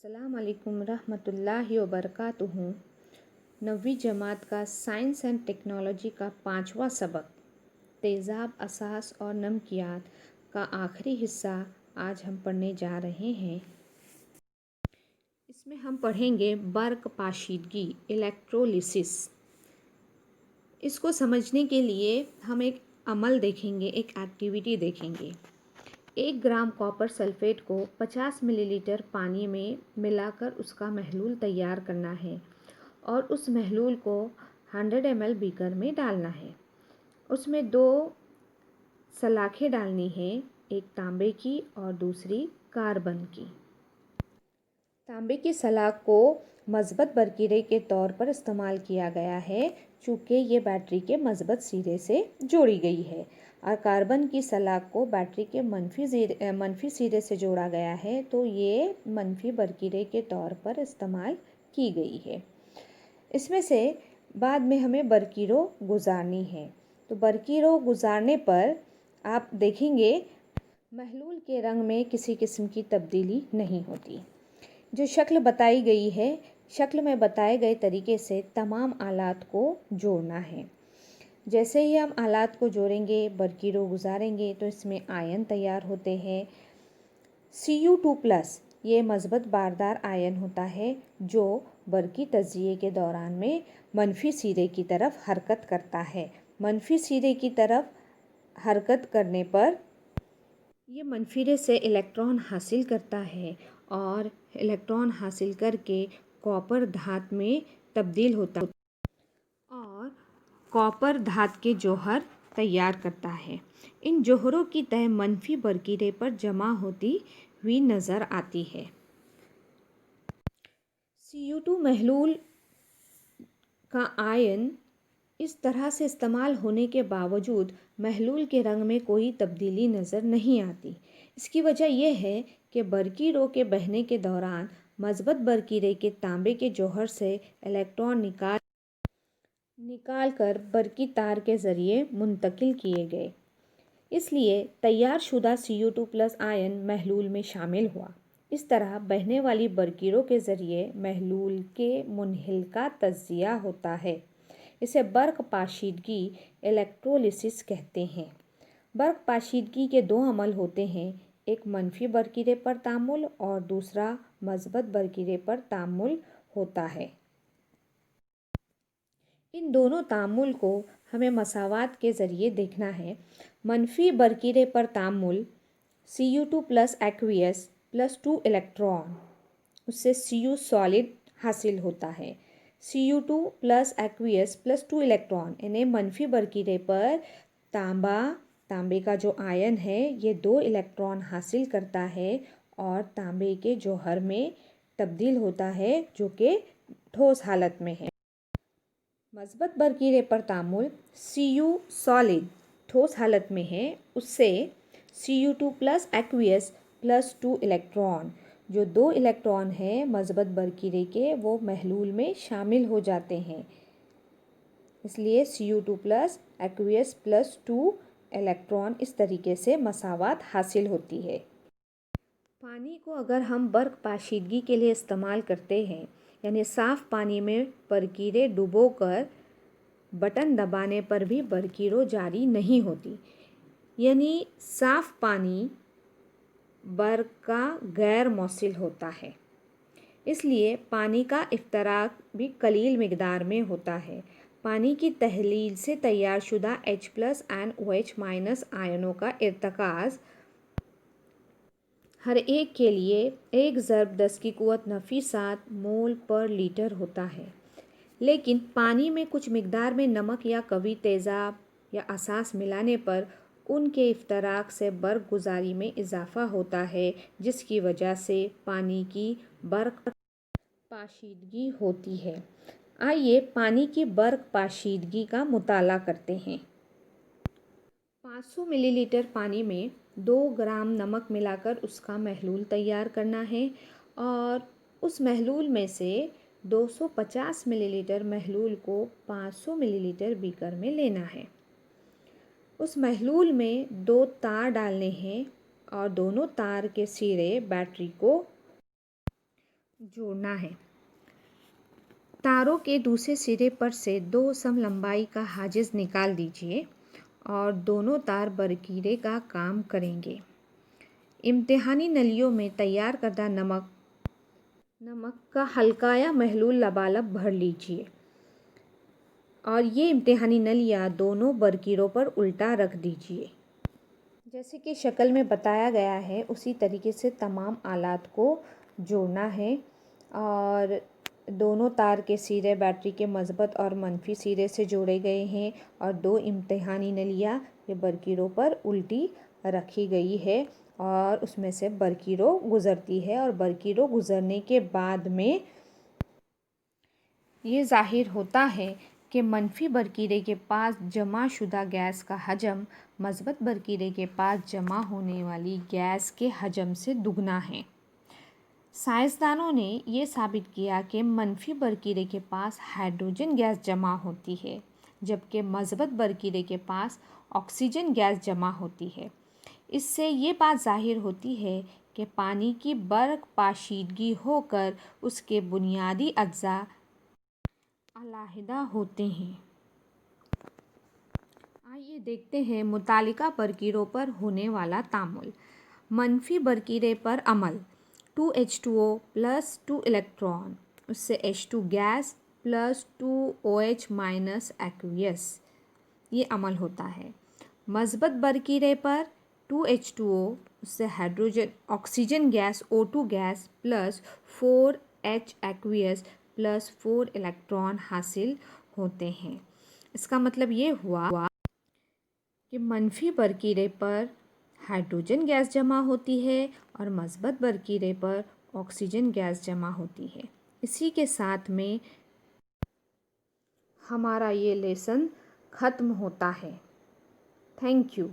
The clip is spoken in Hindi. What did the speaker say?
अस्सलाम वालेकुम रहमतुल्लाहि व बरकातुहू। 9वीं जमात का साइंस एंड टेक्नोलॉजी का 5वां सबक तेज़ाब, असास और नमकियात का आखिरी हिस्सा आज हम पढ़ने जा रहे हैं। इसमें हम पढ़ेंगे बर्क पाशीदगी, इलेक्ट्रोलिसिस। इसको समझने के लिए हम एक अमल देखेंगे, एक एक्टिविटी देखेंगे। 1 ग्राम कॉपर सल्फेट को 50 मिलीलीटर पानी में मिलाकर उसका महलूल तैयार करना है और उस महलूल को 100 ml बीकर में डालना है। उसमें 2 सलाखें डालनी है, एक तांबे की और दूसरी कार्बन की। तांबे की सलाख को मज़बूत बरकीरे के तौर पर इस्तेमाल किया गया है, चूँकि ये बैटरी के मज़बूत सिरे से जोड़ी गई है, और कार्बन की सलाख को बैटरी के मनफी सिरे से जोड़ा गया है, तो ये मनफी बरकीरे के तौर पर इस्तेमाल की गई है। इसमें से बाद में हमें बरकीरों गुजारनी है। तो बरकीरों गुजारने पर आप देखेंगे महलूल के रंग में किसी किस्म की तब्दीली नहीं होती। जो शक्ल बताई गई है, शक्ल में बताए गए तरीके से तमाम आलात को जोड़ना है। जैसे ही हम आलात को जोड़ेंगे, बरकीरों गुजारेंगे, तो इसमें आयन तैयार होते हैं। Cu2+ ये मज़बूत बारदार आयन होता है जो बरकी तजिए के दौरान में मनफी सिरे की तरफ हरकत करता है। मनफी सिरे की तरफ हरकत करने पर ये मनफिरे से इलेक्ट्रॉन हासिल करता है और इलेक्ट्रॉन हासिल करके कॉपर धात में तब्दील होता है और कॉपर धात के जौहर तैयार करता है। इन जौहरों की तह मनफी बरकीरे पर जमा होती हुई नज़र आती है। Cu2 महलूल का आयन इस तरह से इस्तेमाल होने के बावजूद महलूल के रंग में कोई तब्दीली नज़र नहीं आती। इसकी वजह यह है कि बरकीरों के बहने के दौरान मज़बूत बरकीरे के तांबे के जौहर से इलेक्ट्रॉन निकाल कर बरकी तार के ज़रिए मुंतकिल किए गए। इसलिए तैयार शुदा Cu2+ आयन महलूल में शामिल हुआ। इस तरह बहने वाली बरकीरों के ज़रिए महलूल के मुनहलका तज्जिया होता है। इसे बर्क पाशीदगी, इलेक्ट्रोलिसिस कहते हैं। बर्क पाशीदगी के 2 अमल होते हैं, एक मनफी बरकीरे पर तामुल और दूसरा मज़बूत बरकीरे पर तामुल होता है। इन दोनों तामुल को हमें मसावात के ज़रिए देखना है। मनफी बरकीरे पर तामुल Cu2+ एक्वियस +2 इलेक्ट्रॉन, उससे Cu सॉलिड हासिल होता है। Cu2+ एक्वियस +2 इलेक्ट्रॉन, इन्हें मनफी बरकीरे पर तांबे का जो आयन है ये 2 इलेक्ट्रॉन हासिल करता है और तांबे के जौहर में तब्दील होता है, जो कि ठोस हालत में है। मज़बूत बरकीरे पर तामुल Cu सॉलिड ठोस हालत में है, उससे Cu2+ एक्वियस +2 इलेक्ट्रॉन, जो 2 इलेक्ट्रॉन हैं मज़बूत बरकीरे के, वो महलूल में शामिल हो जाते हैं। इसलिए Cu2+ एक्वियस +2 इलेक्ट्रॉन इस तरीके से मसावात हासिल होती है। पानी को अगर हम बर्क पाशीदगी के लिए इस्तेमाल करते हैं, यानी साफ़ पानी में बरकीरें डुबोकर बटन दबाने पर भी बरकीरों जारी नहीं होती, यानी साफ़ पानी बर्क का गैर मौसिल होता है। इसलिए पानी का इफ्तराक भी कलील मिकदार में होता है। पानी की तहलील से तैयार शुदा H+ और OH- आयनों का इर्तकाज़ हर एक के लिए 1 ज़रब 10⁻⁷ मोल पर लीटर होता है। लेकिन पानी में कुछ मिकदार में नमक या कवी तेज़ाब या असास मिलाने पर उनके इफ्तराक से बर्क गुजारी में इजाफ़ा होता है, जिसकी वजह से पानी की बर्क पाशीदगी होती है। आइए पानी की बर्क पाशीदगी का मुताला करते हैं। 500 मिलीलीटर पानी में 2 ग्राम नमक मिलाकर उसका महलूल तैयार करना है और उस महलूल में से 250 मिलीलीटर महलूल को 500 मिलीलीटर बीकर में लेना है। उस महलूल में 2 तार डालने हैं और दोनों तार के सिरे बैटरी को जोड़ना है। तारों के दूसरे सिरे पर से 2 सम लंबाई का हाजिज निकाल दीजिए और दोनों तार बरकीरे का काम करेंगे। इम्तिहानी नलियों में तैयार करदा नमक का हल्का या महलूल लबालब भर लीजिए और ये इम्तिहानी नलियाँ दोनों बरकीरों पर उल्टा रख दीजिए। जैसे कि शक्ल में बताया गया है उसी तरीके से तमाम आलात को जोड़ना है और दोनों तार के सिरे बैटरी के मस्बत और मनफी सिरे से जोड़े गए हैं और 2 इम्तिहानी नलियाँ ये बरकीरों पर उल्टी रखी गई है और उसमें से बरकीरों गुज़रती है और बरकीरों गुज़रने के बाद में ये ज़ाहिर होता है कि मनफी बरकीरे के पास जमा शुदा गैस का हजम मस्बत बरकीरे के पास जमा होने वाली गैस के हजम से दुगना है। साइंसदानों ने ये साबित किया कि मनफी बरकीरे के पास हाइड्रोजन गैस जमा होती है जबकि मस्बत बरकीरे के पास ऑक्सीजन गैस जमा होती है। इससे ये बात ज़ाहिर होती है कि पानी की बर्क पाशीदगी होकर उसके बुनियादी अज्जा अलहदा होते हैं। आइए देखते हैं मुतालिका बरकीरों पर होने वाला तामुल। मनफी बरकीरे पर अमल 2H2O प्लस 2 इलेक्ट्रॉन उससे H2 gas plus 2OH minus aqueous ये अमल होता है। मस्बत बरकीरे पर 2H2O उससे hydrogen oxygen gas O2 gas plus 4H aqueous plus 4 electron हासिल होते हैं। इसका मतलब ये हुआ कि मनफी बरकीरे पर हाइड्रोजन गैस जमा होती है और मस्बत बरकीरे पर ऑक्सीजन गैस जमा होती है। इसी के साथ में हमारा ये लेसन ख़त्म होता है। Thank you.